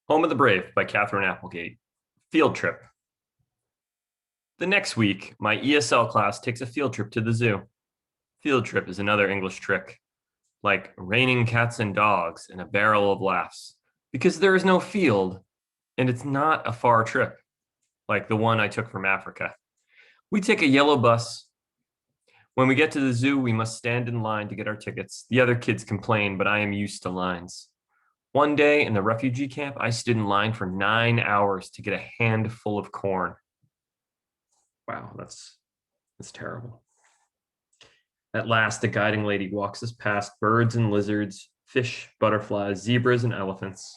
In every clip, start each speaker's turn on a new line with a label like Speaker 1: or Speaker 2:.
Speaker 1: Home of the Brave by Catherine Applegate. Field trip. The next week, my ESL class takes a field trip to the zoo. Field trip is another English trick, like raining cats and dogs in a barrel of laughs, because there is no field and it's not a far trip, like the one I took from Africa. We take a yellow bus. When we get to the zoo, we must stand in line to get our tickets. The other kids complain, but I am used to lines. One day in the refugee camp, I stood in line for 9 hours to get a handful of corn. Wow, that's terrible. At last, the guiding lady walks us past birds and lizards, fish, butterflies, zebras, and elephants.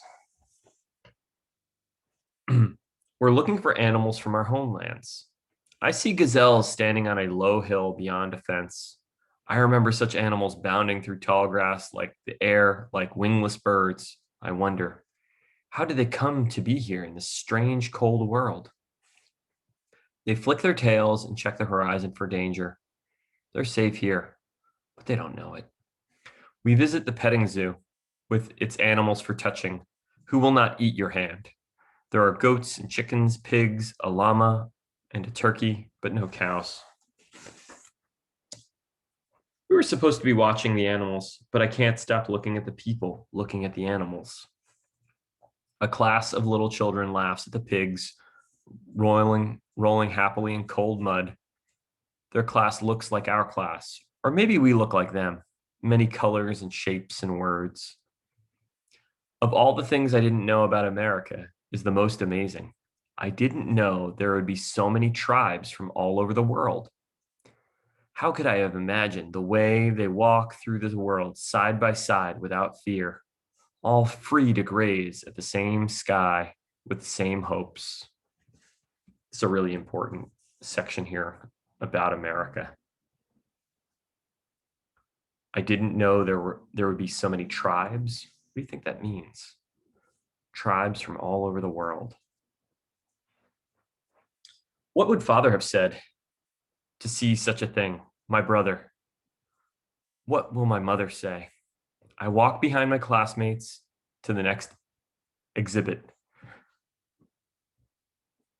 Speaker 1: We're looking for animals from our homelands. I see gazelles standing on a low hill beyond a fence. I remember such animals bounding through tall grass like the air, like wingless birds. I wonder, how did they come to be here in this strange, cold world? They flick their tails and check the horizon for danger. They're safe here, but they don't know it. We visit the petting zoo with its animals for touching, who will not eat your hand. There are goats and chickens, pigs, a llama, and a turkey, but no cows. We were supposed to be watching the animals, but I can't stop looking at the people looking at the animals. A class of little children laughs at the pigs, rolling happily in cold mud. Their class looks like our class, or maybe we look like them, many colors and shapes and words. Of all the things I didn't know about America is the most amazing. I didn't know there would be so many tribes from all over the world. How could I have imagined the way they walk through the world side by side without fear, all free to graze at the same sky with the same hopes? It's a really important section here about America. I didn't know there would be so many tribes. What do you think that means? Tribes from all over the world. What would Father have said to see such a thing? My brother. What will my mother say? I walk behind my classmates to the next exhibit.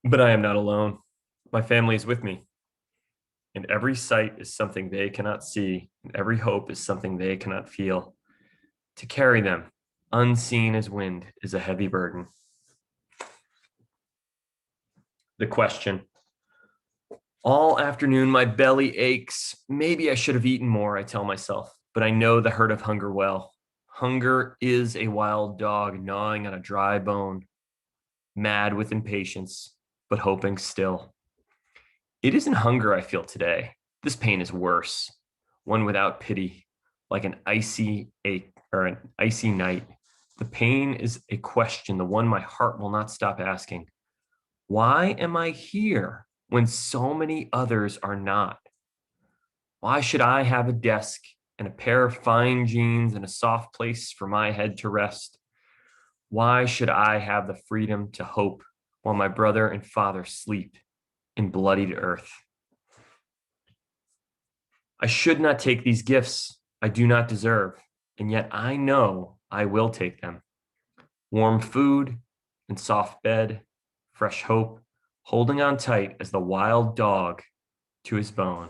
Speaker 1: But I am not alone. My family is with me. And every sight is something they cannot see, and every hope is something they cannot feel. To carry them, unseen as wind, is a heavy burden. The question. All afternoon, my belly aches. Maybe I should have eaten more, I tell myself, but I know the hurt of hunger well. Hunger is a wild dog gnawing on a dry bone, mad with impatience, but hoping still. It isn't hunger I feel today. This pain is worse, one without pity, like an icy ache or an icy night. The pain is a question, the one my heart will not stop asking. Why am I here when so many others are not? Why should I have a desk and a pair of fine jeans and a soft place for my head to rest? Why should I have the freedom to hope while my brother and father sleep in bloodied earth? I should not take these gifts I do not deserve, and yet I know I will take them. Warm food and soft bed, fresh hope, holding on tight as the wild dog to his bone.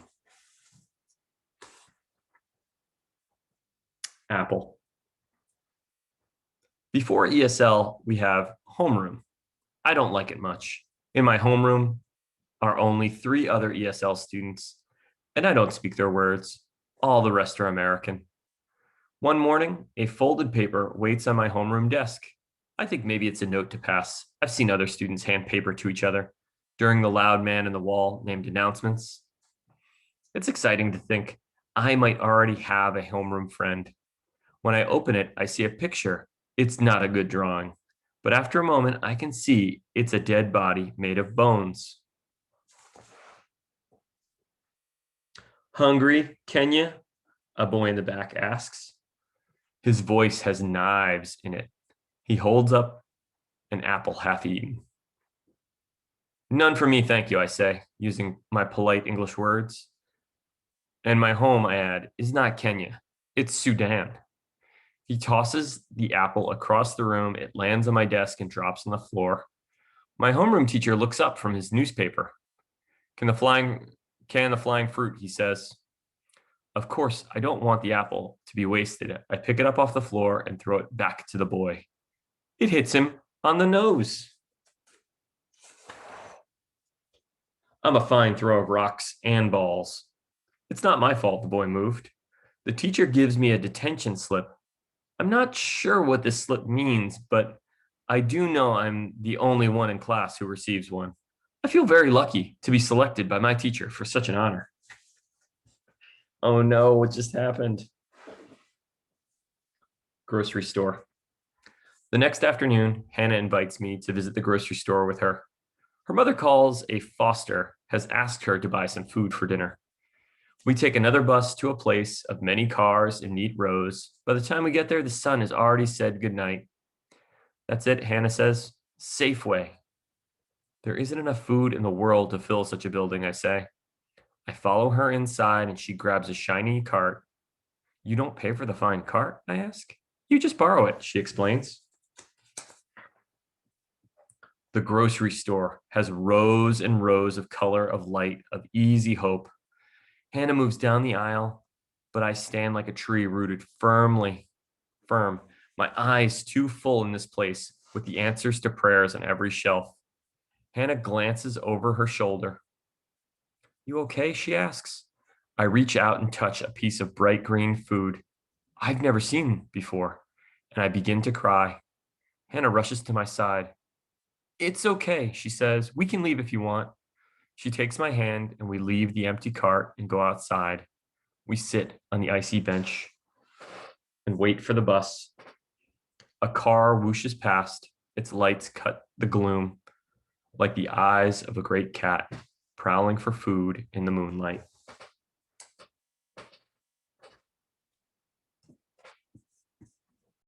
Speaker 1: Apple. Before ESL, we have homeroom. I don't like it much. In my homeroom are only 3 other ESL students, and I don't speak their words. All the rest are American. One morning, a folded paper waits on my homeroom desk. I think maybe it's a note to pass. I've seen other students hand paper to each other during the loud man in the wall named announcements. It's exciting to think I might already have a homeroom friend. When I open it, I see a picture. It's not a good drawing, but after a moment, I can see it's a dead body made of bones. Hungry, Kenya? A boy in the back asks. His voice has knives in it. He holds up an apple half eaten. None for me, thank you, I say, using my polite English words. And my home, I add, is not Kenya. It's Sudan. He tosses the apple across the room. It lands on my desk and drops on the floor. My homeroom teacher looks up from his newspaper. Can the flying fruit, he says. Of course, I don't want the apple to be wasted. I pick it up off the floor and throw it back to the boy. It hits him on the nose. I'm a fine thrower of rocks and balls. It's not my fault the boy moved. The teacher gives me a detention slip. I'm not sure what this slip means, but I do know I'm the only one in class who receives one. I feel very lucky to be selected by my teacher for such an honor. Oh no, what just happened? Grocery store. The next afternoon, Hannah invites me to visit the grocery store with her. Her mother calls a foster, has asked her to buy some food for dinner. We take another bus to a place of many cars in neat rows. By the time we get there, the sun has already said goodnight. That's it, Hannah says. Safeway. There isn't enough food in the world to fill such a building, I say. I follow her inside and she grabs a shiny cart. You don't pay for the fine cart, I ask. You just borrow it, she explains. The grocery store has rows and rows of color, of light, of easy hope. Hannah moves down the aisle, but I stand like a tree rooted firm. My eyes too full in this place with the answers to prayers on every shelf. Hannah glances over her shoulder. You okay? She asks. I reach out and touch a piece of bright green food I've never seen before, and I begin to cry. Hannah rushes to my side. It's okay, she says. We can leave if you want. She takes my hand and we leave the empty cart and go outside. We sit on the icy bench and wait for the bus. A car whooshes past. Its lights cut the gloom like the eyes of a great cat prowling for food in the moonlight.